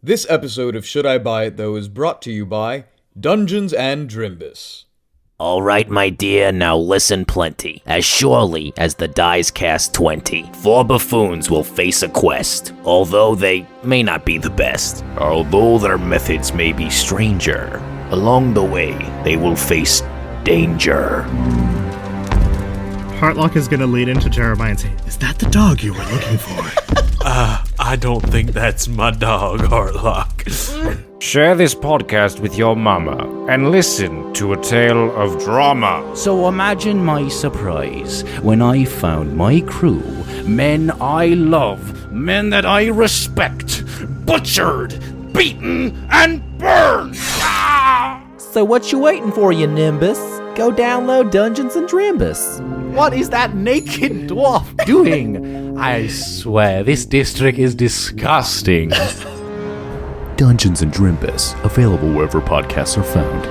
This episode of Should I Buy It, though, is brought to you by Dungeons and Drimbus. All right, my dear, now listen plenty. As surely as the dice cast 20, 4 buffoons will face a quest, although they may not be the best. Although their methods may be stranger, along the way, they will face danger. Heartlock is going to lead into Jeremiah and say, "Is that the dog you were looking for?" I don't think that's my dog, Heartlock. Share this podcast with your mama and listen to a tale of drama. So imagine my surprise when I found my crew, men I love, men that I respect, butchered, beaten, and burned. So what you waiting for, you Nimbus? Go download Dungeons and Drimbus. What is that naked dwarf doing? I swear, this district is disgusting. Dungeons and Drimbus, available wherever podcasts are found.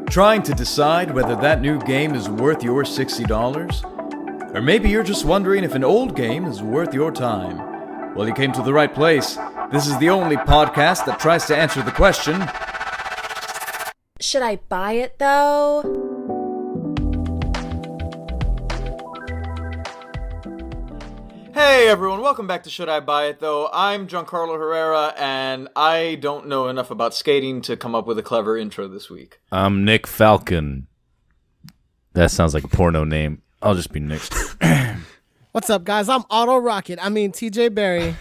Trying to decide whether that new game is worth your $60? Or maybe you're just wondering if an old game is worth your time? Well, you came to the right place. This is the only podcast that tries to answer the question, should I buy it, though? Hey everyone, welcome back to Should I Buy It Though? I'm Giancarlo Herrera, and I don't know enough about skating to come up with a clever intro this week. I'm Nick Falcon. That sounds like a porno name. I'll just be Nick. What's up, guys? I'm Auto Rocket. TJ Berry.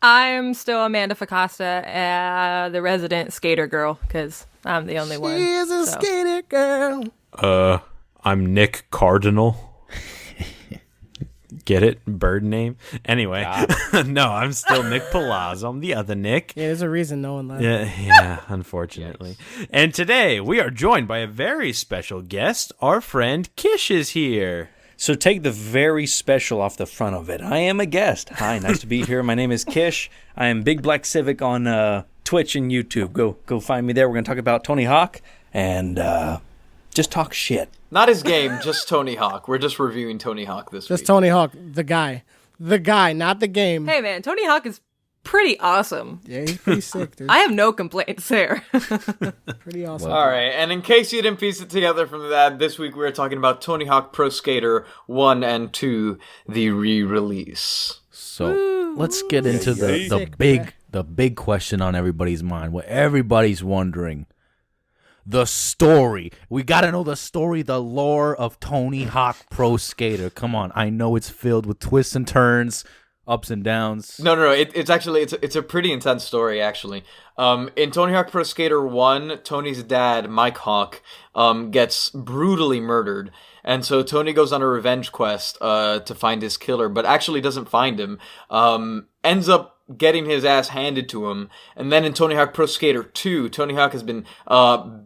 I'm still Amanda Facasta, the resident skater girl, because I'm the only one. She is a skater girl. I'm Nick Cardinal. Get it? Bird name? Anyway. No, I'm still Nick Palazzo. I'm the other Nick. Yeah, there's a reason no one left. Yeah, unfortunately. Yes. And today we are joined by a very special guest. Our friend Kish is here. So take the very special off the front of it. I am a guest. Hi, nice to be here. My name is Kish. I am Big Black Civic on Twitch and YouTube. Go find me there. We're going to talk about Tony Hawk and just talk shit. Not his game, just Tony Hawk. We're just reviewing Tony Hawk this week. Just Tony Hawk, the guy. The guy, not the game. Hey, man, Tony Hawk is pretty awesome. Yeah, he's pretty sick, dude. I have no complaints there. Pretty awesome. All right, and in case you didn't piece it together from that, this week we were talking about Tony Hawk Pro Skater 1 and 2, the re-release. So let's get into the big question on everybody's mind, what everybody's wondering. The story. We gotta know the story, the lore of Tony Hawk Pro Skater. Come on, I know it's filled with twists and turns, ups and downs. No. It's actually it's a pretty intense story actually. In Tony Hawk Pro Skater 1, Tony's dad, Mike Hawk, gets brutally murdered. And so Tony goes on a revenge quest to find his killer, but actually doesn't find him. Ends up getting his ass handed to him. And then in Tony Hawk Pro Skater 2, Tony Hawk has been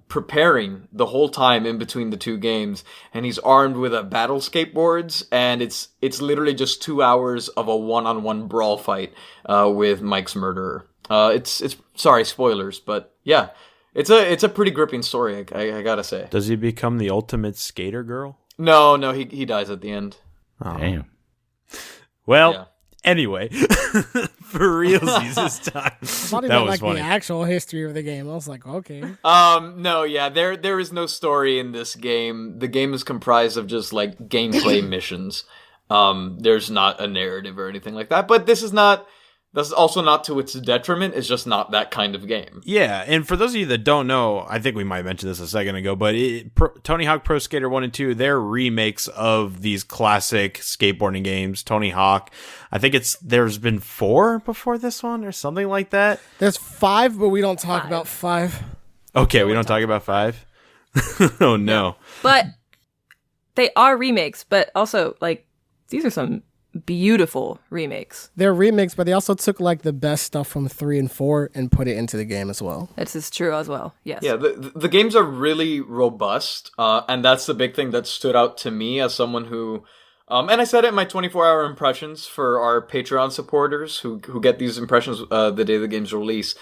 preparing the whole time in between the two games, and he's armed with a battle skateboards, and it's literally just 2 hours of a one-on-one brawl fight with Mike's murderer. It's sorry, spoilers, but yeah, it's a pretty gripping story, I gotta say. Does he become the ultimate skater girl? No, he dies at the end. Oh. Damn. Well, Yeah. Anyway, for realsies this time. I thought he That meant was like funny. the actual history of the game. I was like, okay. No, yeah, there is no story in this game. The game is comprised of just like gameplay missions. There's not a narrative or anything like that. But that's also not to its detriment. It's just not that kind of game. Yeah, and for those of you that don't know, I think we might mention this a second ago, but Tony Hawk Pro Skater 1 and 2, they're remakes of these classic skateboarding games, Tony Hawk. I think there's been 4 before this one or something like that. There's 5, but we don't talk about 5. Okay, we don't talk about 5? Oh, no. But they are remakes, but also, like, these are some beautiful remakes. They're remakes, but they also took like the best stuff from 3 and 4 and put it into the game as well. This is true as well, yes. Yeah, the games are really robust, and that's the big thing that stood out to me as someone who, and I said it in my 24-hour impressions for our Patreon supporters who get these impressions the day the games release.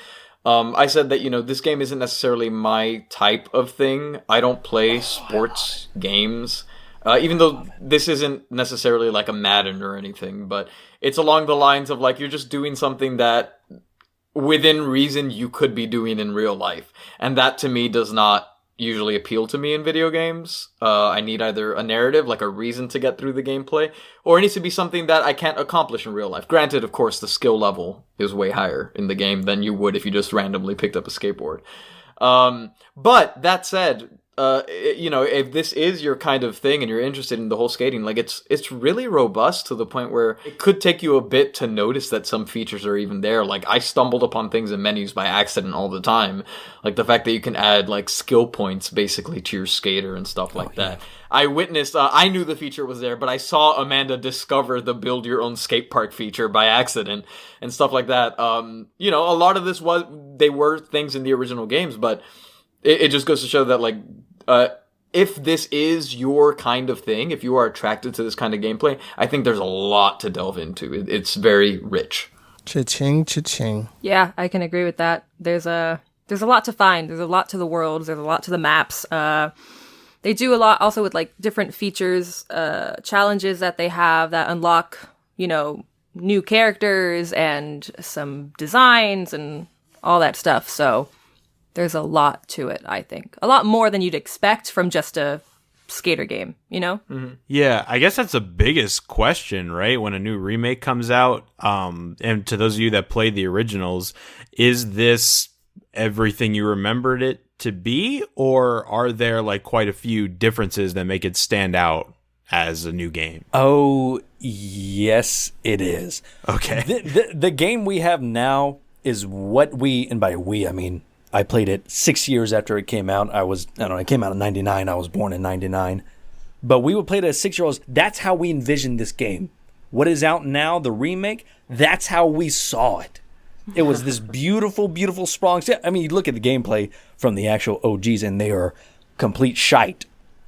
I said that, this game isn't necessarily my type of thing. I don't play sports games. Even though this isn't necessarily like a Madden or anything, but it's along the lines of like you're just doing something that within reason you could be doing in real life. And that to me does not usually appeal to me in video games. I need either a narrative, like a reason to get through the gameplay, or it needs to be something that I can't accomplish in real life. Granted, of course, the skill level is way higher in the game than you would if you just randomly picked up a skateboard. But that said, if this is your kind of thing and you're interested in the whole skating, like it's really robust to the point where it could take you a bit to notice that some features are even there. Like I stumbled upon things in menus by accident all the time. Like the fact that you can add like skill points basically to your skater and stuff like that. I witnessed, I knew the feature was there, but I saw Amanda discover the build your own skate park feature by accident and stuff like that. A lot of this they were things in the original games, but it just goes to show that, like, if this is your kind of thing, if you are attracted to this kind of gameplay, I think there's a lot to delve into. It's very rich. Cha-ching, cha-ching. Yeah, I can agree with that. There's a lot to find. There's a lot to the worlds. There's a lot to the maps. They do a lot also with, like, different features, challenges that they have that unlock, new characters and some designs and all that stuff. So there's a lot to it, I think. A lot more than you'd expect from just a skater game, Mm-hmm. Yeah, I guess that's the biggest question, right? When a new remake comes out, and to those of you that played the originals, is this everything you remembered it to be? Or are there like quite a few differences that make it stand out as a new game? Oh, yes, it is. Okay. The game we have now is what we, and by we, I mean, I played it 6 years after it came out. It came out in 99. I was born in 99. But we would play it as 6-year-olds. That's how we envisioned this game. What is out now, the remake, that's how we saw it. It was this beautiful, beautiful sprawling. I mean, you look at the gameplay from the actual OGs, and they are complete shite.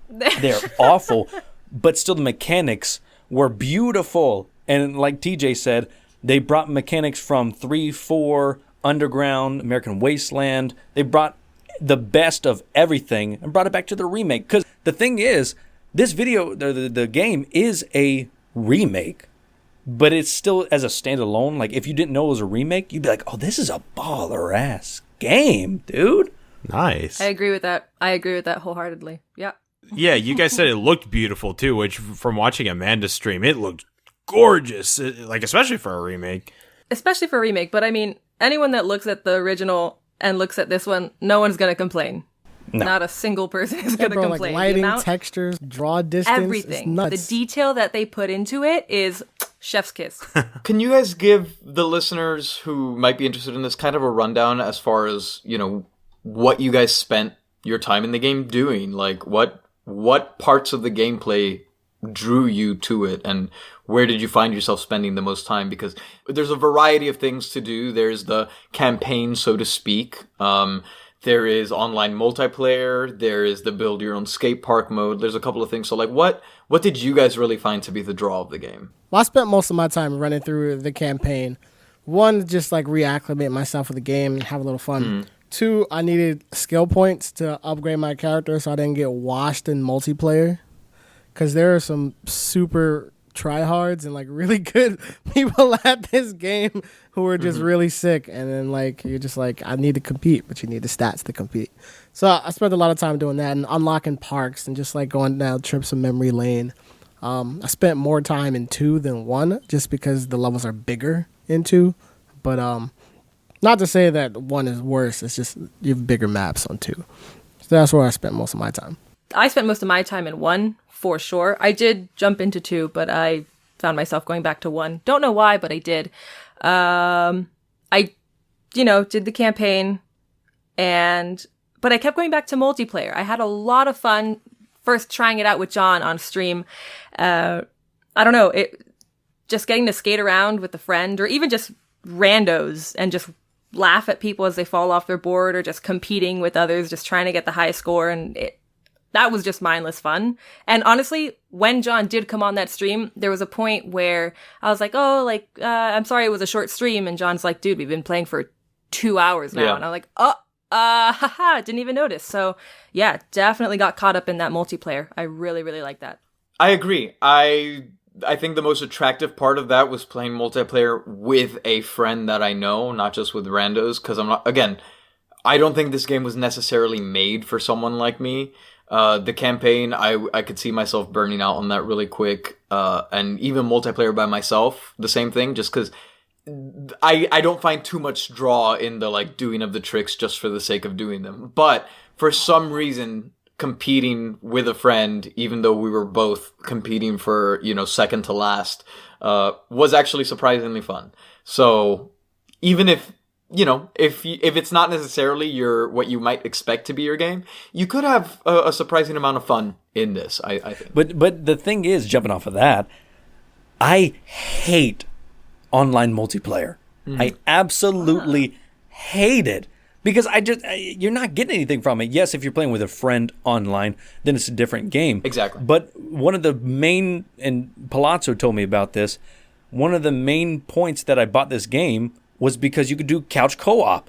They're awful. But still, the mechanics were beautiful. And like TJ said, they brought mechanics from 3, 4, Underground, American Wasteland. They brought the best of everything and brought it back to the remake. Because the thing is, this the game is a remake, but it's still as a standalone. Like, if you didn't know it was a remake, you'd be like, oh, this is a baller-ass game, dude. Nice. I agree with that. Wholeheartedly. Yeah. Yeah, you guys said it looked beautiful, too, which from watching Amanda stream, it looked gorgeous, like, especially for a remake. Especially for a remake, but I mean, anyone that looks at the original and looks at this one, no one's going to complain. No. Not a single person is going to complain. Like lighting, textures, draw distance, everything. Nuts. The detail that they put into it is chef's kiss. Can you guys give the listeners who might be interested in this kind of a rundown as far as, what you guys spent your time in the game doing? Like, what parts of the gameplay drew you to it, and where did you find yourself spending the most time? Because there's a variety of things to do. There's the campaign, so to speak. There is online multiplayer. There is the build your own skate park mode. There's a couple of things. So, like, what did you guys really find to be the draw of the game? Well, I spent most of my time running through the campaign. One, just like reacclimate myself with the game and have a little fun. 2, I needed skill points to upgrade my character so I didn't get washed in multiplayer. Because there are some super tryhards and like really good people at this game who are just really sick, and then like you're just like, I need to compete, but you need the stats to compete. So I spent a lot of time doing that and unlocking parks and just like going down trips of memory lane. I spent more time in 2 than 1 just because the levels are bigger in 2, but not to say that 1 is worse. It's just you have bigger maps on 2. So that's where I spent most of my time. I spent most of my time in 1. For sure. I did jump into 2, but I found myself going back to 1. Don't know why, but I did. I did the campaign, but I kept going back to multiplayer. I had a lot of fun first trying it out with John on stream. I don't know, just getting to skate around with a friend, or even just randos and just laugh at people as they fall off their board, or just competing with others, just trying to get the highest score, and that was just mindless fun. And honestly, when John did come on that stream, there was a point where I was like, I'm sorry it was a short stream. And John's like, dude, we've been playing for 2 hours now. Yeah. And I'm like, didn't even notice. So yeah, definitely got caught up in that multiplayer. I really, really like that. I agree. I think the most attractive part of that was playing multiplayer with a friend that I know, not just with randos, because I don't think this game was necessarily made for someone like me. The campaign, I could see myself burning out on that really quick, and even multiplayer by myself, the same thing, just because I don't find too much draw in the like doing of the tricks just for the sake of doing them. But for some reason, competing with a friend, even though we were both competing for, second to last, was actually surprisingly fun. So even if it's not necessarily what you might expect to be your game, you could have a surprising amount of fun in this, I think. But the thing is, jumping off of that, I hate online multiplayer. I absolutely hate it because you're not getting anything from it. Yes, if you're playing with a friend online, then it's a different game. Exactly. But one of the main, and Palazzo told me about this, one of the main points that I bought this game was because you could do couch co-op,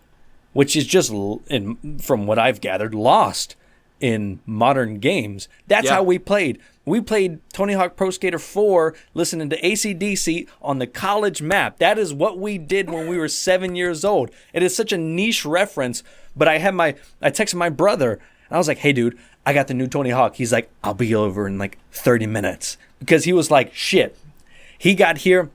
which is just, from what I've gathered, lost in modern games. That's how we played. We played Tony Hawk Pro Skater 4 listening to AC/DC on the college map. That is what we did when we were 7 years old. It is such a niche reference, but I texted my brother, and I was like, hey, dude, I got the new Tony Hawk. He's like, I'll be over in like 30 minutes. Because he was like, shit. He got here.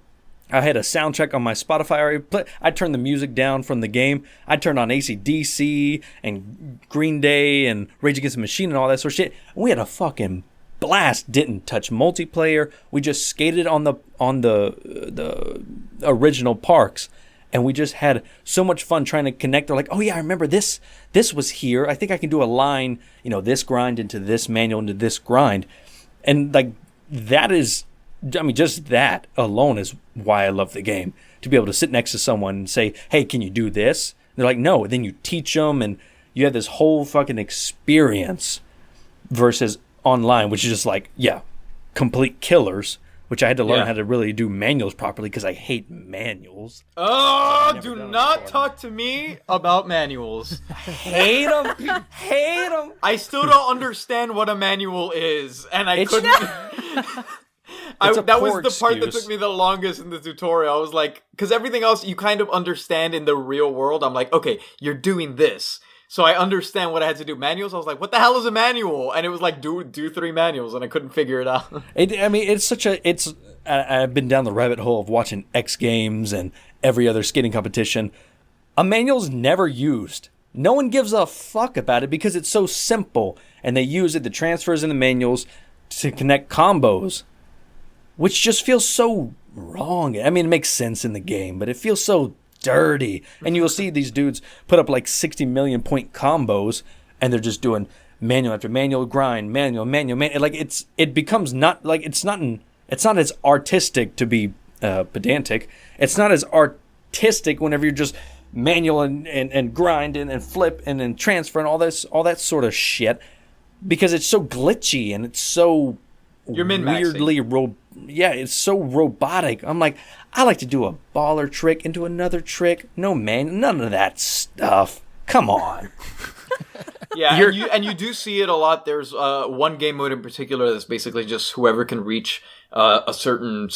I had a soundtrack on my Spotify. I turned the music down from the game. I turned on AC/DC and Green Day and Rage Against the Machine and all that sort of shit. We had a fucking blast. Didn't touch multiplayer. We just skated on the original parks, and we just had so much fun trying to connect. They're like, oh yeah, I remember this. This was here. I think I can do a line. This grind into this manual into this grind, and like that is. I mean, just that alone is why I love the game. To be able to sit next to someone and say, hey, can you do this? And they're like, no. And then you teach them, and you have this whole fucking experience versus online, which is just like, complete killers, which I had to learn how to really do manuals properly because I hate manuals. Oh, do not talk to me about manuals. Hate them. Hate them. I still don't understand what a manual is, and I couldn't... that was the part that took me the longest in the tutorial. I was like, because everything else you kind of understand in the real world. I'm like, okay, you're doing this. So I understand what I had to do. Manuals, I was like, what the hell is a manual? And it was like, do 3 manuals, and I couldn't figure it out. I've been down the rabbit hole of watching X Games and every other skating competition. A manual's never used. No one gives a fuck about it because it's so simple. And they use it, the transfers in the manuals, to connect combos. Which just feels so wrong. I mean, it makes sense in the game, but it feels so dirty. And you'll see these dudes put up like 60 million point combos, and they're just doing manual after manual grind, manual. Like it becomes not like it's not as artistic to be pedantic. It's not as artistic whenever you're just manual and grind and flip and then transfer and all that sort of shit, because it's so glitchy and it's so weirdly it's so robotic. I'm like, I like to do a baller trick into another trick. No, man, none of that stuff. Come on. Yeah, and you do see it a lot. There's one game mode in particular that's basically just whoever can reach a certain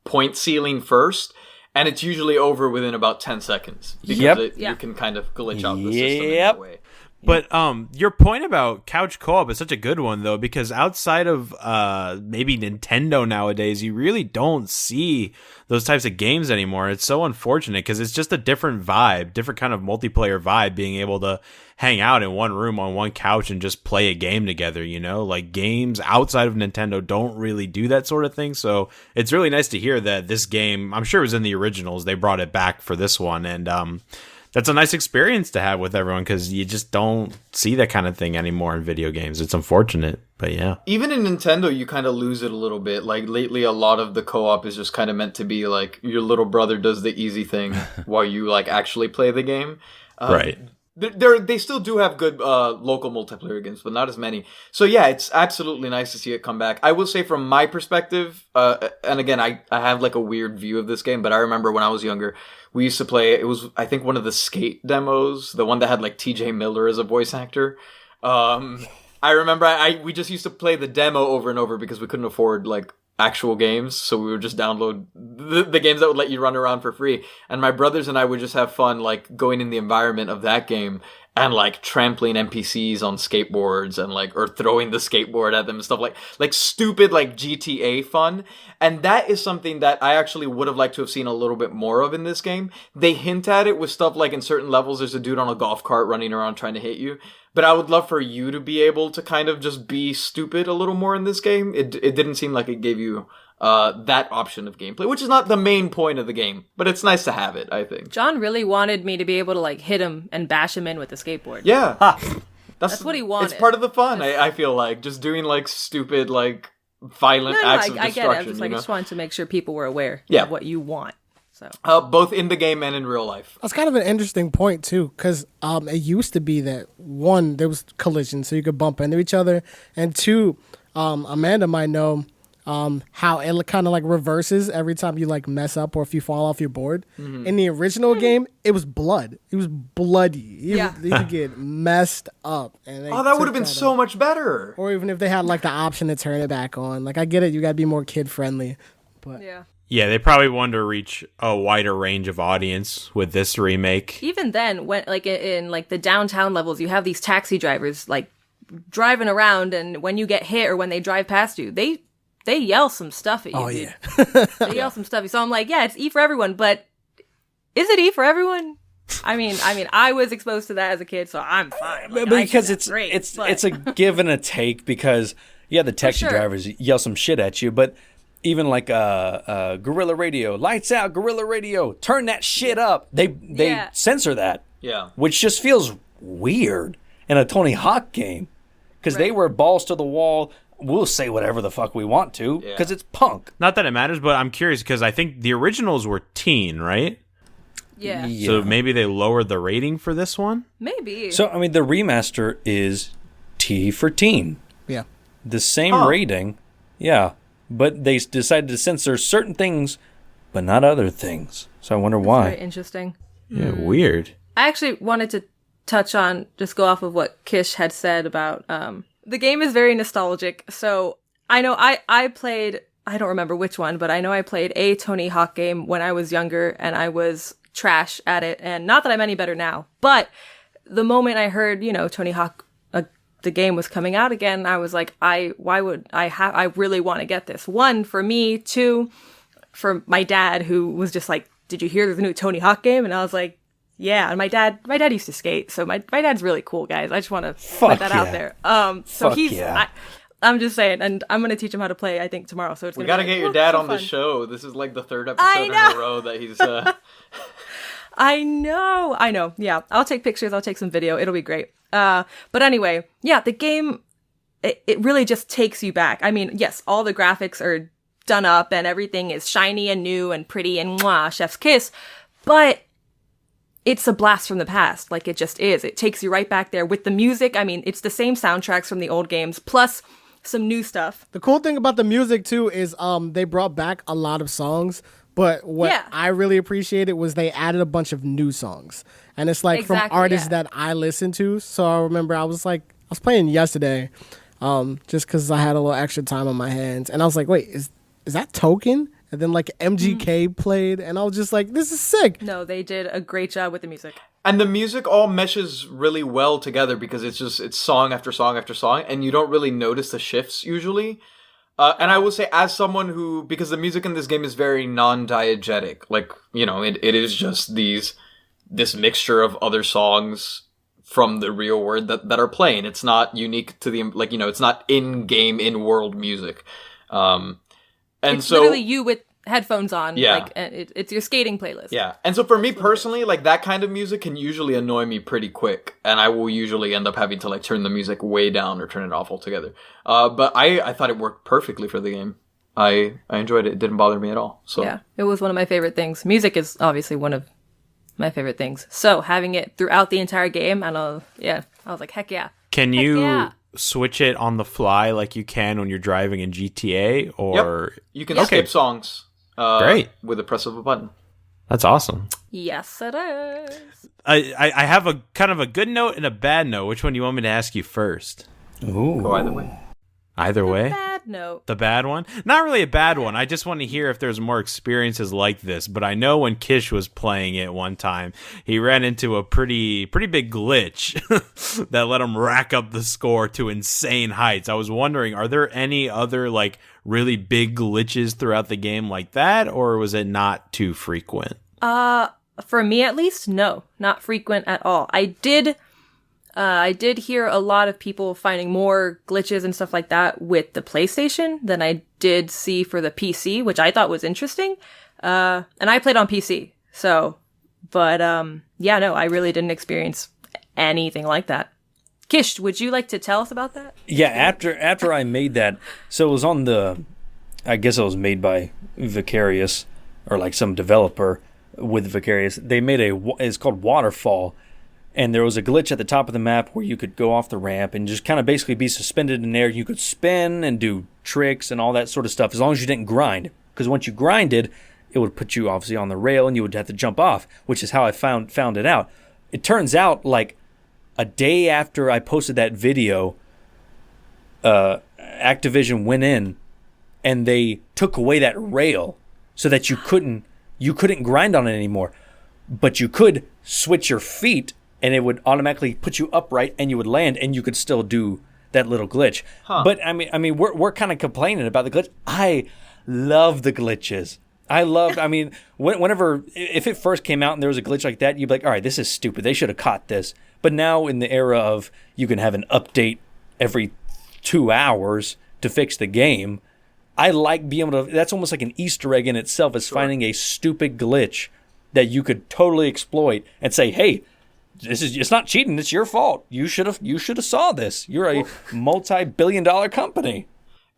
point ceiling first, and it's usually over within about 10 seconds. Because you can kind of glitch out the system in that way. But your point about couch co-op is such a good one, though, because outside of maybe Nintendo nowadays, you really don't see those types of games anymore. It's so unfortunate because it's just a different vibe, different kind of multiplayer vibe, being able to hang out in one room on one couch and just play a game together, Like games outside of Nintendo don't really do that sort of thing. So it's really nice to hear that this game, I'm sure it was in the originals, they brought it back for this one. And that's a nice experience to have with everyone because you just don't see that kind of thing anymore in video games. It's unfortunate, but yeah. Even in Nintendo, you kind of lose it a little bit. Like lately, a lot of the co-op is just kind of meant to be like your little brother does the easy thing while you like actually play the game. Right. They still do have good local multiplayer games, but not as many. So yeah, it's absolutely nice to see it come back. I will say from my perspective, and again, I have like a weird view of this game, but I remember when I was younger, we used to play, it was, I think, one of the Skate demos, the one that had like TJ Miller as a voice actor. I remember we just used to play the demo over and over because we couldn't afford like actual games, so we would just download the games that would let you run around for free. And my brothers and I would just have fun like going in the environment of that game and like trampling NPCs on skateboards and like or throwing the skateboard at them and stuff like stupid like GTA fun. And that is something that I actually would have liked to have seen a little bit more of in this game. They hint at it with stuff like in certain levels there's a dude on a golf cart running around trying to hit you. But I would love for you to be able to kind of just be stupid a little more in this game. It didn't seem like it gave you that option of gameplay, which is not the main point of the game, but it's nice to have it, I think. John really wanted me to be able to like hit him and bash him in with the skateboard. Yeah. That's what he wanted. It's part of the fun, I feel like. Just doing like stupid, like violent acts of destruction. I get it. I just wanted to make sure people were aware of what you want. So both in the game and in real life. That's kind of an interesting point too, because it used to be that one, there was collision, so you could bump into each other, and two, Amanda might know how it kind of like reverses every time you like mess up or if you fall off your board. In the original game, it was blood. It was bloody. You could get messed up. And that would have been so much better. Or even if they had like the option to turn it back on. Like I get it, you got to be more kid friendly, but Yeah, they probably wanted to reach a wider range of audience with this remake. Even then, when like in like the downtown levels, you have these taxi drivers like driving around, and when you get hit or when they drive past you, they yell some stuff at you. Oh, dude. yeah. They yell some stuff. So I'm like, yeah, it's E for everyone, but is it E for everyone? I mean, I was exposed to that as a kid, so I'm fine. Like, because it's a give and a take, because the taxi drivers yell some shit at you, but even like Guerrilla Radio, lights out, Guerrilla Radio, turn that shit up. They censor that. Yeah. Which just feels weird in a Tony Hawk game, because they were balls to the wall. We'll say whatever the fuck we want to, because it's punk. Not that it matters, but I'm curious because I think the originals were teen, right? Yeah. So maybe they lowered the rating for this one? Maybe. So, I mean, the remaster is T for teen. Yeah. The same rating. Yeah. But they decided to censor certain things, but not other things. So I wonder why. Very interesting. Yeah, weird. I actually wanted to touch on, just go off of what Kish had said about, the game is very nostalgic. So I know I played, I don't remember which one, but I know I played a Tony Hawk game when I was younger and I was trash at it. And not that I'm any better now, but the moment I heard, Tony Hawk, the game was coming out again, I was like, I really want to get this. One, for me. Two, for my dad, who was just like, did you hear there's a new Tony Hawk game? And I was like, yeah. And my dad used to skate, so my dad's really cool, guys. I just want to put that out there. So I'm just saying, and I'm going to teach him how to play, I think, tomorrow. So we got to get your dad on the show. This is like the third episode in a row that he's... I know. Yeah, I'll take pictures. I'll take some video. It'll be great. But anyway, yeah, the game, it really just takes you back. I mean, yes, all the graphics are done up and everything is shiny and new and pretty and mwah, chef's kiss, but it's a blast from the past. Like, it just is. It takes you right back there with the music. I mean, it's the same soundtracks from the old games, plus some new stuff. The cool thing about the music too is they brought back a lot of songs, but what I really appreciated was they added a bunch of new songs. And it's like from artists that I listen to. So I remember I was playing yesterday just because I had a little extra time on my hands. And I was like, wait, is that Token? And then like MGK played, and I was just like, this is sick. No, they did a great job with the music. And the music all meshes really well together because it's song after song after song, and you don't really notice the shifts usually. And I will say, as someone who, because the music in this game is very non-diegetic, like, it is just this mixture of other songs from the real world that are playing. It's not unique to the, it's not in-game, in-world music. And it's literally you with headphones on. Yeah. Like, it's your skating playlist. Yeah. And so for me personally, like, that kind of music can usually annoy me pretty quick. And I will usually end up having to, like, turn the music way down or turn it off altogether. But I thought it worked perfectly for the game. I enjoyed it. It didn't bother me at all. So yeah, it was one of my favorite things. Music is obviously one of my favorite things. So having it throughout the entire game, and I was like, heck yeah. Can you switch it on the fly like you can when you're driving in GTA? Or you can skip songs. Great. With the press of a button. That's awesome. Yes, it is. I have a kind of a good note and a bad note. Which one do you want me to ask you first? Ooh. Go either way. Either way? Bad note. The bad one? Not really a bad one. I just want to hear if there's more experiences like this. But I know when Kish was playing it one time, he ran into a pretty big glitch that let him rack up the score to insane heights. I was wondering, are there any other like really big glitches throughout the game like that, or was it not too frequent? For me at least, no, not frequent at all. I did hear a lot of people finding more glitches and stuff like that with the PlayStation than I did see for the PC, which I thought was interesting. And I played on PC, so, but, yeah, no, I really didn't experience anything like that. Kish, would you like to tell us about that? Yeah, after I made that, so it was on I guess it was made by Vicarious, or like some developer with Vicarious. They made it's called Waterfall. And there was a glitch at the top of the map where you could go off the ramp and just kind of basically be suspended in air. You could spin and do tricks and all that sort of stuff as long as you didn't grind. Because once you grinded, it would put you obviously on the rail and you would have to jump off, which is how I found it out. It turns out like a day after I posted that video, Activision went in and they took away that rail so that you couldn't grind on it anymore. But you could switch your feet and it would automatically put you upright and you would land and you could still do that little glitch. Huh. But I mean, we're kind of complaining about the glitch. I love the glitches. Whenever, if it first came out and there was a glitch like that, you'd be like, all right, this is stupid. They should have caught this. But now in the era of you can have an update every 2 hours to fix the game, I like being able to, that's almost like an Easter egg in itself, is finding a stupid glitch that you could totally exploit and say, hey, it's not cheating, it's your fault. You should have saw this. You're a multi-billion-dollar company.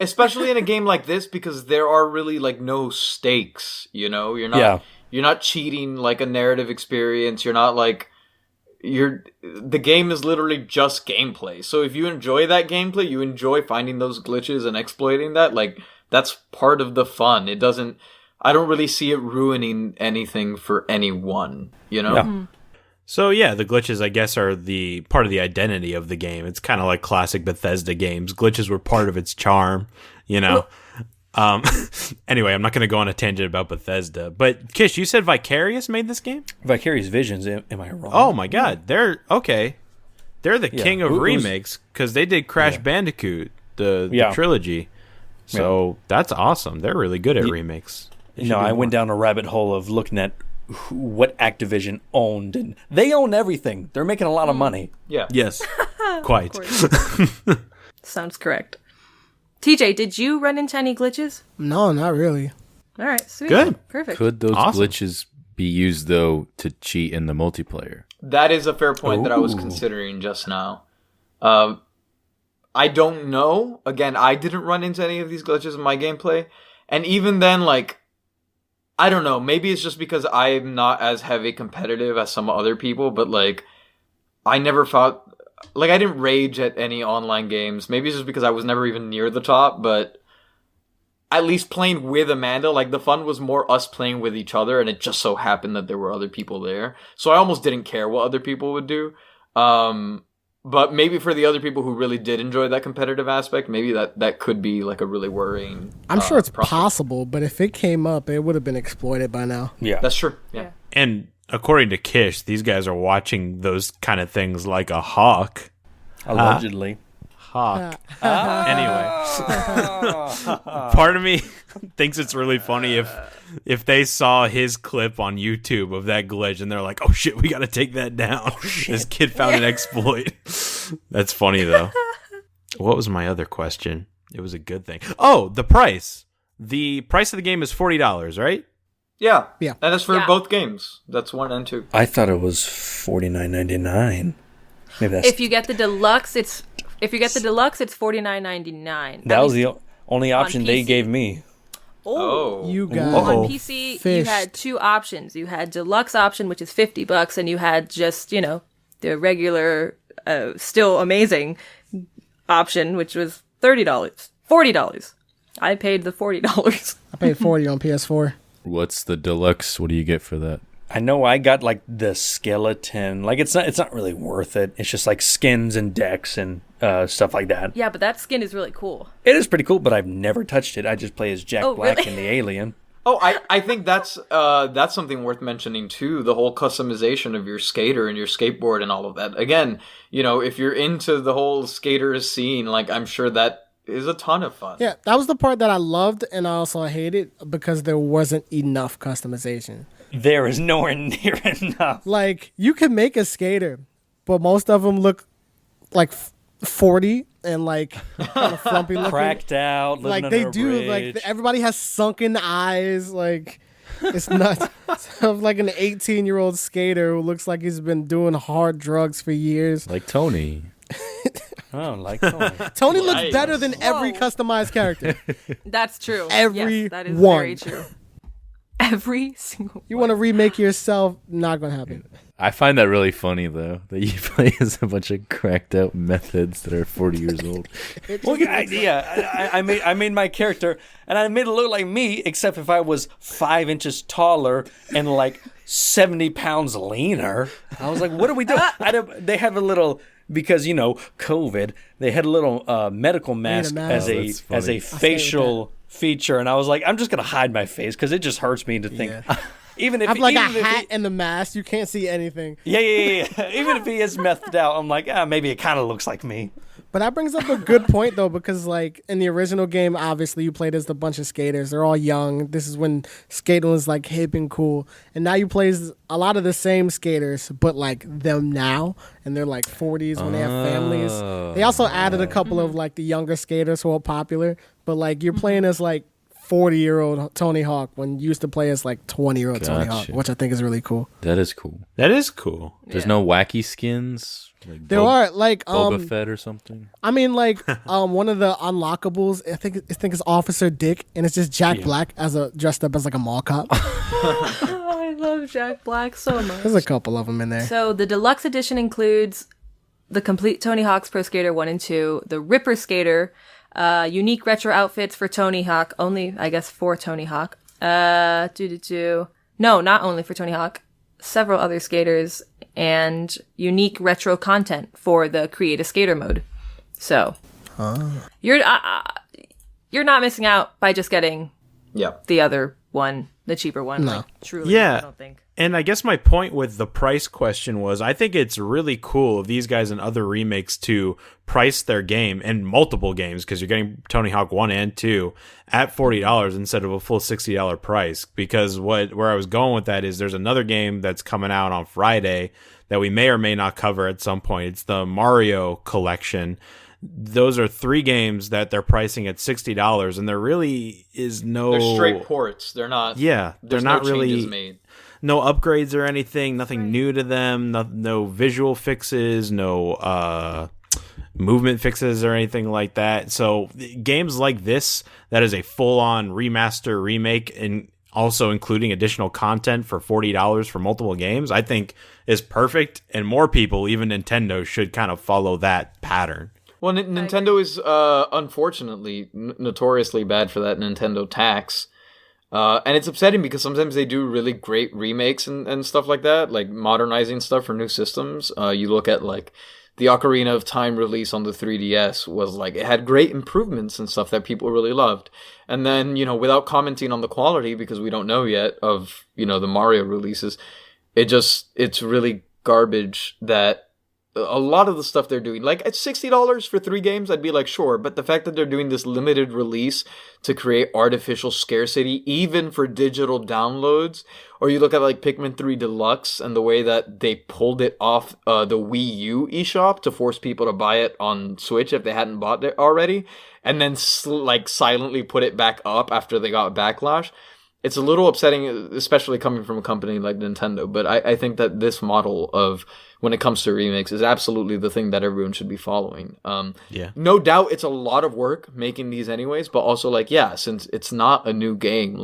Especially in a game like this, because there are really like no stakes, you know? You're not cheating like a narrative experience. You're not like the game is literally just gameplay. So if you enjoy that gameplay, you enjoy finding those glitches and exploiting that, like that's part of the fun. I don't really see it ruining anything for anyone, you know? Yeah. Mm-hmm. So yeah, the glitches, I guess, are the part of the identity of the game. It's kind of like classic Bethesda games. Glitches were part of its charm, you know. Anyway, I'm not going to go on a tangent about Bethesda. But Kish, you said Vicarious made this game? Vicarious Visions, am I wrong? Oh my God, they're the king of remakes because they did Crash Bandicoot, the trilogy. So that's awesome. They're really good at remakes. I went down a rabbit hole of looking at what Activision owned, and they own everything. They're making a lot of money. Yeah. Yes. Quite. Sounds correct. TJ, did you run into any glitches? No, not really. All right, sweet. Good. Perfect. Could those glitches be used, though, to cheat in the multiplayer? That is a fair point that I was considering just now. I don't know. Again, I didn't run into any of these glitches in my gameplay. And even then, like, I don't know. Maybe it's just because I'm not as heavy competitive as some other people, but, like, I never felt... Like, I didn't rage at any online games. Maybe it's just because I was never even near the top, but at least playing with Amanda, like, the fun was more us playing with each other, and it just so happened that there were other people there. So I almost didn't care what other people would do. But maybe for the other people who really did enjoy that competitive aspect, maybe that could be like a really worrying. I'm sure it's possible, but if it came up, it would have been exploited by now. Yeah, that's true. Yeah. And according to Kish, these guys are watching those kind of things like a hawk. Allegedly. Hawk. Anyway, part of me thinks it's really funny if they saw his clip on YouTube of that glitch and they're like, "Oh shit, we got to take that down." This kid found an exploit. That's funny though. What was my other question? It was a good thing. Oh, the price. The price of the game is $40, right? Yeah. Yeah. And that's for both games. That's 1 and 2. I thought it was $49.99. Maybe that's if you get the deluxe, it's $49.99. That was the only option they gave me. Oh, you got on PC. You had 2 options. You had deluxe option, which is $50, and you had just the regular, still amazing option, which was $40. I paid the $40. I paid $40 on PS4. What's the deluxe? What do you get for that? I know I got like the skeleton. Like it's not really worth it. It's just like skins and decks and stuff like that. Yeah, but that skin is really cool. It is pretty cool, but I've never touched it. I just play as Jack Black really? in the Alien. Oh, I think that's something worth mentioning too. The whole customization of your skater and your skateboard and all of that. Again, if you're into the whole skater scene, like I'm sure that is a ton of fun. Yeah, that was the part that I loved and I also hated because there wasn't enough customization. There is nowhere near enough. Like, you can make a skater, but most of them look like 40 and like kind of frumpy looking. Cracked out, living like they under a do. bridge. Like everybody has sunken eyes. Like it's nuts. So, like an 18-year-old skater who looks like he's been doing hard drugs for years. Like Tony. Oh, like Tony. Tony looks better than every customized character. That's true. Every yes, that is one. very true. Every single You want to remake yourself? Not gonna happen. I find that really funny though, that you play as a bunch of cracked out meth heads that are 40 years old. Well, yeah, I made my character, and I made it look like me, except if I was 5 inches taller and like 70 pounds leaner. I was like, what do we do? They have a little, because COVID. They had a little medical mask as a facial feature, and I was like, I'm just gonna hide my face because it just hurts me to think. Yeah. Even if I'm like a hat and the mask, you can't see anything. Yeah. Even if he is methed out, I'm like, maybe it kind of looks like me. But that brings up a good point though, because like in the original game, obviously you played as a bunch of skaters. They're all young. This is when skating was like hip and cool, and now you play as a lot of the same skaters, but like them now, and they're like 40s when they have families. They also added a couple of like the younger skaters who are popular, but like you're playing as like 40-year-old Tony Hawk when you used to play as like 20-year-old Tony Hawk, which I think is really cool. That is cool. There's no wacky skins. Like there are like Boba Fett or something. I mean, like one of the unlockables, I think it's Officer Dick, and it's just Jack Black dressed up as like a mall cop. I love Jack Black so much. There's a couple of them in there. So the deluxe edition includes the complete Tony Hawk's Pro Skater 1 and 2, the Ripper Skater, unique retro outfits for Tony Hawk, only I guess for Tony Hawk. No, not only for Tony Hawk. Several other skaters and unique retro content for the Create a Skater mode. So you're not missing out by just getting the other one, the cheaper one. No. Like, truly, Yeah. I don't think. And I guess my point with the price question was, I think it's really cool of these guys and other remakes to price their game and multiple games, because you're getting Tony Hawk 1 and 2 at $40 instead of a full $60 price. Because where I was going with that is there's another game that's coming out on Friday that we may or may not cover at some point. It's the Mario collection. Those are 3 games that they're pricing at $60, and there really is no... They're straight ports. They're not... Yeah, they're not no really... changes made. No upgrades or anything, nothing new to them, no visual fixes, no movement fixes or anything like that. So games like this, that is a full-on remaster, remake, and also including additional content for $40 for multiple games, I think is perfect, and more people, even Nintendo, should kind of follow that pattern. Well, Nintendo is unfortunately notoriously bad for that Nintendo tax. And it's upsetting because sometimes they do really great remakes and stuff like that, like modernizing stuff for new systems. You look at like the Ocarina of Time release on the 3DS was like, it had great improvements and stuff that people really loved. And then, without commenting on the quality, because we don't know yet of, the Mario releases, it's really garbage that a lot of the stuff they're doing, like at $60 for 3 games, I'd be like, sure. But the fact that they're doing this limited release to create artificial scarcity, even for digital downloads, or you look at like Pikmin 3 Deluxe and the way that they pulled it off the Wii U eShop to force people to buy it on Switch if they hadn't bought it already, and then silently put it back up after they got backlash. It's a little upsetting, especially coming from a company like Nintendo. But I think that this model of, when it comes to remakes, is absolutely the thing that everyone should be following. No doubt it's a lot of work making these anyways, but also since it's not a new game,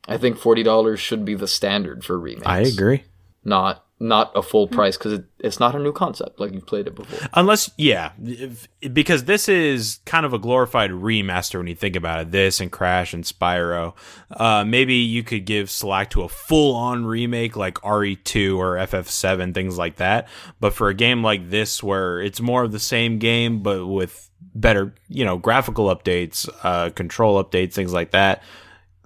I think $40 should be the standard for remakes. I agree. Not not a full price because it's not a new concept like you've played it before. Unless, yeah, because this is kind of a glorified remaster when you think about it. This and Crash and Spyro. Maybe you could give slack to a full-on remake like RE2 or FF7, things like that. But for a game like this where it's more of the same game but with better, graphical updates, control updates, things like that,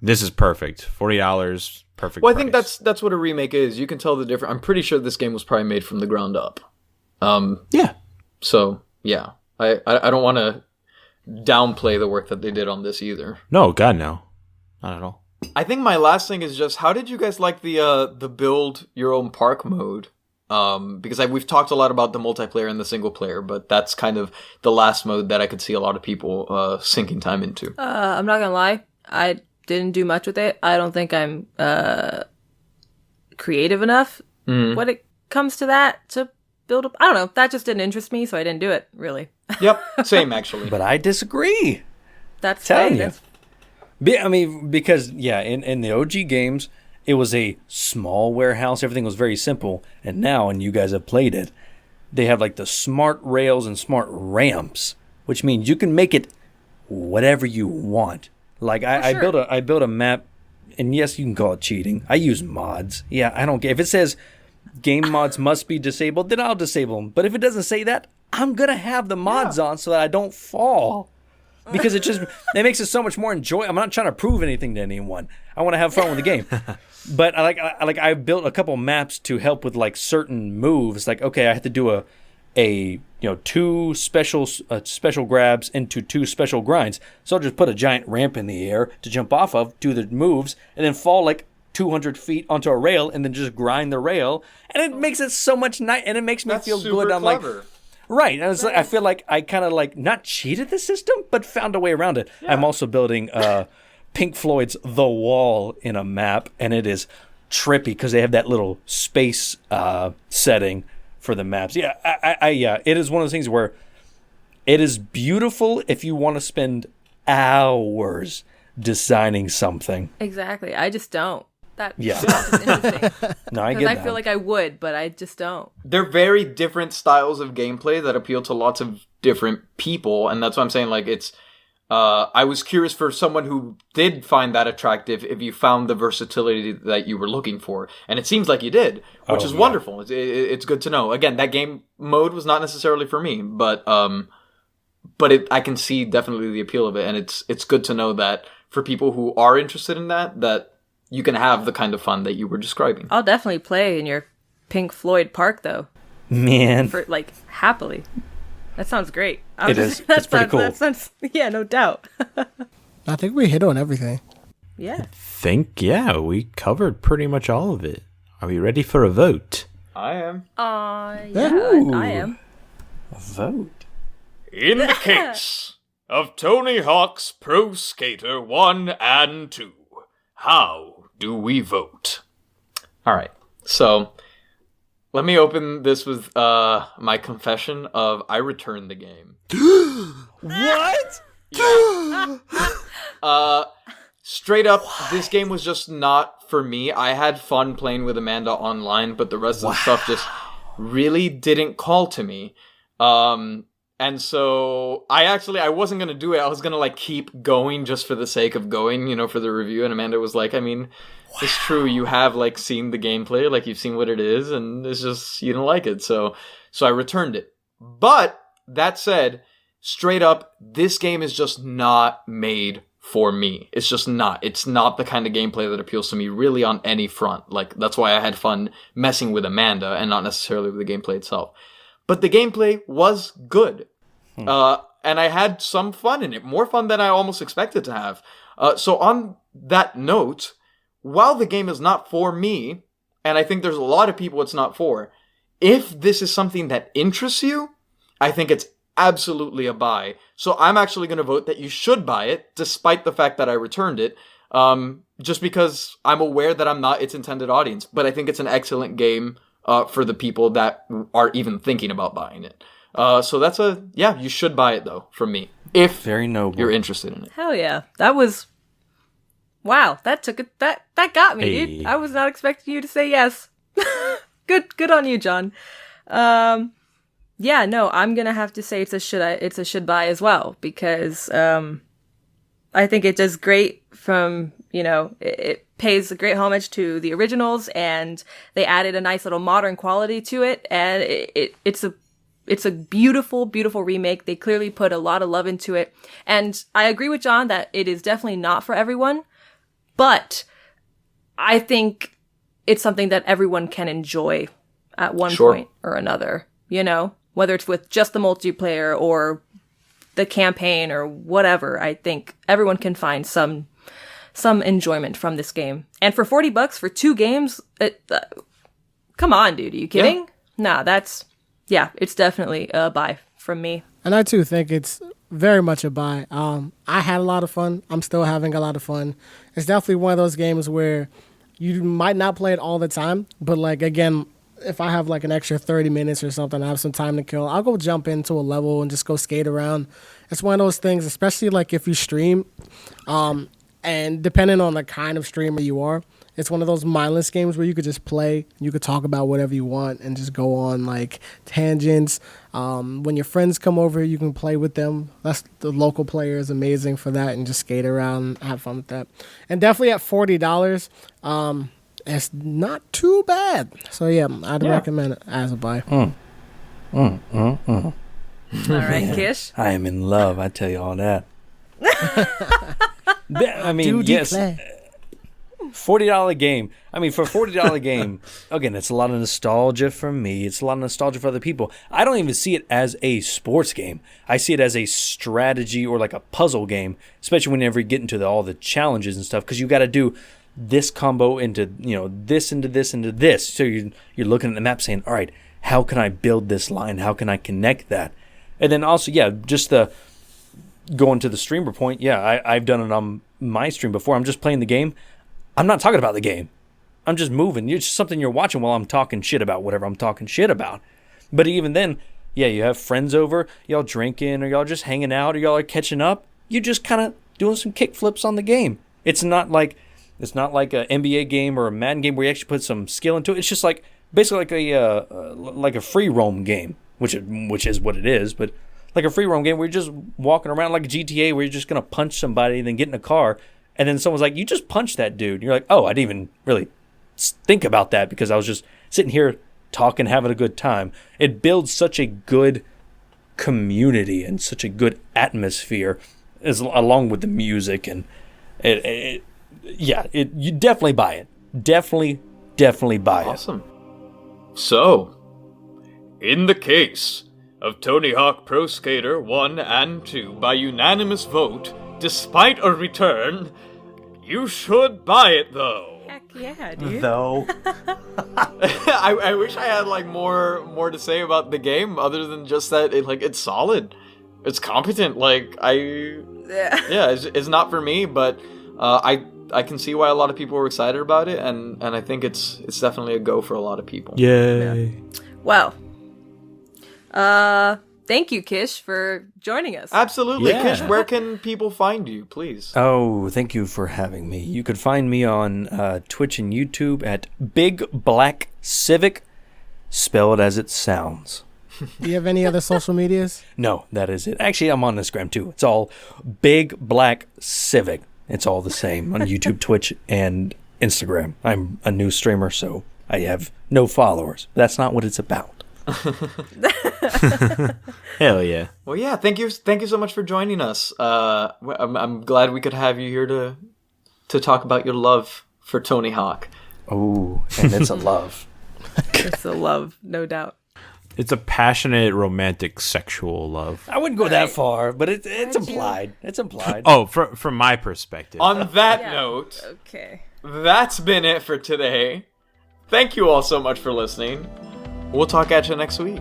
this is perfect. $40. Perfect. Well, price. I think that's what a remake is. You can tell the difference. I'm pretty sure this game was probably made from the ground up. Yeah. So yeah, I don't want to downplay the work that they did on this either. No, God, no, not at all. I think my last thing is just how did you guys like the build your own park mode? Because we've talked a lot about the multiplayer and the single player, but that's kind of the last mode that I could see a lot of people sinking time into. I'm not gonna lie, I didn't do much with it. I don't think I'm creative enough when it comes to that to build up. I don't know. That just didn't interest me, so I didn't do it, really. Yep, same actually. But I disagree. That's telling fine. you. I mean, because, yeah, in the OG games, it was a small warehouse. Everything was very simple. And now, and you guys have played it, they have like the smart rails and smart ramps, which means you can make it whatever you want. Like I built a map, and yes, you can call it cheating. I use mods. Yeah, I don't care if it says game mods must be disabled, then I'll disable them. But if it doesn't say that, I'm gonna have the mods on so that I don't fall, because it makes it so much more enjoyable. I'm not trying to prove anything to anyone. I want to have fun with the game. But I built a couple maps to help with like certain moves. Like, okay, I have to do two special grabs into two special grinds. So I'll just put a giant ramp in the air to jump off of, do the moves, and then fall like 200 feet onto a rail, and then just grind the rail. And it makes it so much nice, and it makes me feel good. I'm clever. like, right. And I feel like I kind of like not cheated the system, but found a way around it. Yeah. I'm also building Pink Floyd's The Wall in a map, and it is trippy because they have that little space setting for the maps. Yeah, it is one of those things where it is beautiful if you want to spend hours designing something. Exactly. I just don't. That's interesting. No, I get that. I feel like I would, but I just don't. They're very different styles of gameplay that appeal to lots of different people, and that's what I'm saying. Like, it's I was curious for someone who did find that attractive if you found the versatility that you were looking for. And it seems like you did, which is wonderful. It's good to know. Again, that game mode was not necessarily for me, but I can see definitely the appeal of it. And it's good to know that for people who are interested in that you can have the kind of fun that you were describing. I'll definitely play in your Pink Floyd park, though. Man. For, happily. That sounds great. It's pretty cool. Yeah, no doubt. I think we hit on everything. Yeah. We covered pretty much all of it. Are we ready for a vote? I am. Yeah, I am. A vote? In the case of Tony Hawk's Pro Skater 1 and 2, how do we vote? All right, so let me open this with my confession of I returned the game. What? Straight up, this game was just not for me. I had fun playing with Amanda online, but the rest of the stuff just really didn't call to me. And so I wasn't going to do it. I was going to keep going just for the sake of going, for the review. And Amanda was like, I mean, it's true. You have seen the gameplay, you've seen what it is, and it's just, you don't like it. So I returned it. But that said, straight up, this game is just not made for me. It's just not. It's not the kind of gameplay that appeals to me really on any front. That's why I had fun messing with Amanda and not necessarily with the gameplay itself. But the gameplay was good. And I had some fun in it. More fun than I almost expected to have. So on that note, while the game is not for me, and I think there's a lot of people it's not for, if this is something that interests you, I think it's absolutely a buy. So I'm actually going to vote that you should buy it, despite the fact that I returned it, just because I'm aware that I'm not its intended audience. But I think it's an excellent game for the people that are even thinking about buying it. So that's you should buy it, though, from me, if very noble. You're interested in it. Hell yeah. That was... Wow, that took it. That got me, dude. I was not expecting you to say yes. Good on you, John. Yeah, no, I'm gonna have to say it's a should buy as well, because I think it does great from, it pays a great homage to the originals, and they added a nice little modern quality to it, and it's a beautiful, beautiful remake. They clearly put a lot of love into it, and I agree with John that it is definitely not for everyone, but I think it's something that everyone can enjoy at one point or another, whether it's with just the multiplayer or the campaign or whatever. I think everyone can find some enjoyment from this game. And for $40 for 2 games, come on, dude, are you kidding? Yeah. Nah, it's definitely a buy from me. And I too think it's very much a buy. I had a lot of fun. I'm still having a lot of fun. It's definitely one of those games where you might not play it all the time, but again, if I have an extra 30 minutes or something, I have some time to kill, I'll go jump into a level and just go skate around. It's one of those things, especially if you stream, and depending on the kind of streamer you are, it's one of those mindless games where you could just play, you could talk about whatever you want and just go on tangents. When your friends come over, you can play with them. The local player is amazing for that, and just skate around and have fun with that. And definitely at $40, it's not too bad. So yeah, I'd recommend it as a buy. All right, Kish. I am in love. I tell you all that. I mean, yes. $40 game. I mean, for a $40 game, again, it's a lot of nostalgia for me. It's a lot of nostalgia for other people. I don't even see it as a sports game. I see it as a strategy or a puzzle game, especially whenever you get into all the challenges and stuff, because you got to do this combo into, this into this into this. So you're looking at the map saying, all right, how can I build this line? How can I connect that? And then also, just going to the streamer point, I've done it on my stream before. I'm just playing the game. I'm not talking about the game. I'm just moving. It's just something you're watching while I'm talking shit about whatever I'm talking shit about. But even then, you have friends over, y'all drinking, or y'all just hanging out, or y'all are catching up. You're just kind of doing some kick flips on the game. It's not like an NBA game or a Madden game where you actually put some skill into it. It's just basically like a free roam game, which is what it is, but like a free roam game where you're just walking around like a GTA where you're just gonna punch somebody and then get in a car, and then someone's like, "You just punched that dude." And you're like, "Oh, I didn't even really think about that because I was just sitting here talking, having a good time." It builds such a good community and such a good atmosphere, along with the music, and you definitely buy it. Definitely buy it. Awesome. So, in the case of Tony Hawk Pro Skater 1 and 2, by unanimous vote, despite a return, you should buy it though. Heck yeah, dude. Though. I wish I had more to say about the game other than just that it's solid. It's competent. It's not for me, but I can see why a lot of people were excited about it, and I think it's definitely a go for a lot of people. Yay. Yeah. Well, thank you, Kish, for joining us. Absolutely. Yeah. Kish, where can people find you, please? Oh, thank you for having me. You could find me on Twitch and YouTube at Big Black Civic, spelled as it sounds. Do you have any other social medias? No, that is it. Actually, I'm on Instagram too. It's all Big Black Civic. It's all the same on YouTube, Twitch, and Instagram. I'm a new streamer, so I have no followers. That's not what it's about. Hell yeah. Well, yeah, thank you so much for joining us. I'm glad we could have you here to talk about your love for Tony Hawk. Oh, and it's a love. It's a love, no doubt. It's a passionate, romantic, sexual love. I wouldn't go that far, but it's implied. It's implied. Oh, from my perspective. On that note, okay, that's been it for today. Thank you all so much for listening. We'll talk at you next week.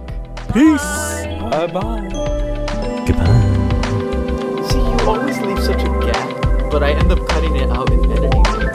Peace. Bye-bye. Goodbye. See, you always leave such a gap, but I end up cutting it out and editing it.